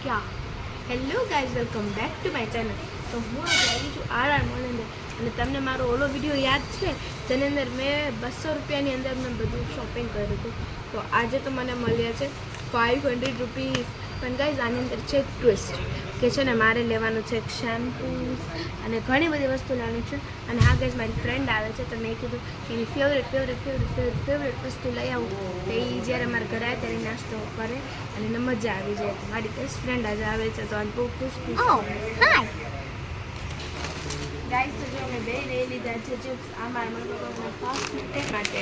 ક્યાં hello guys, welcome back to my channel. તો હું આજે આવી છું આર મોલની અંદર અને તમને મારો ઓલો વિડીયો યાદ છે જેની અંદર મેં 200 રૂપિયાની અંદર મેં બધું શોપિંગ કર્યું હતું. તો આજે તો મને મળ્યા છે 500 રૂપીસ. પણ ગાઈઝ આની અંદર છે ટ્વિસ્ટ કે છે ને મારે લેવાનું છે શેમ્પૂ અને ઘણી બધી વસ્તુ લેવાની છે. અને હા ગાઈઝ, મારી ફ્રેન્ડ આવે છે તો મેં કીધું કે એની ફેવરેટ વસ્તુ લઈ આવું. તો એ જ્યારે મારા ઘરે આવે ત્યારે નાસ્તો કરે અને એને મજા આવી જાય. તો મારી બેસ્ટ ફ્રેન્ડ આજે આવે છે તો આજ બહુ ખુશ ગાઈઝ. તો જો અમે બે લઈ લીધા છે ચિપ્સ. આ મારા મમ્મી પપ્પાના ફાસ્ટ માટે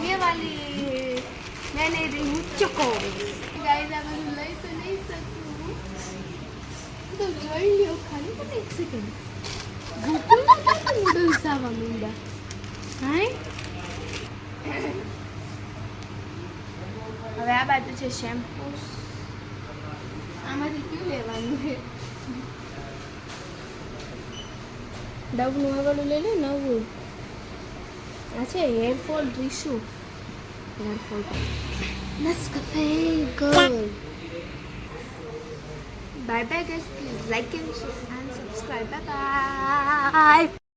ये वाली मैं ले रही हूँ चकोस. गाइस आप मुझे लई तो नहीं सकूँ तो જોઈ લ્યો ખાલી પણ એક સેકન્ડ. ગૂગલમાં કેમ નૂડલ્સ આવવા માંડ્યા? હાય હવે આ બાજુ છે શેમ્પૂ. આમાંથી કયું લેવાનું છે? ડવનું આગળનું લઈ લે. નવું આ છે hair fall tissue. Hair fall Nescafe girl. Bye bye guys, please like and share and subscribe. Bye bye.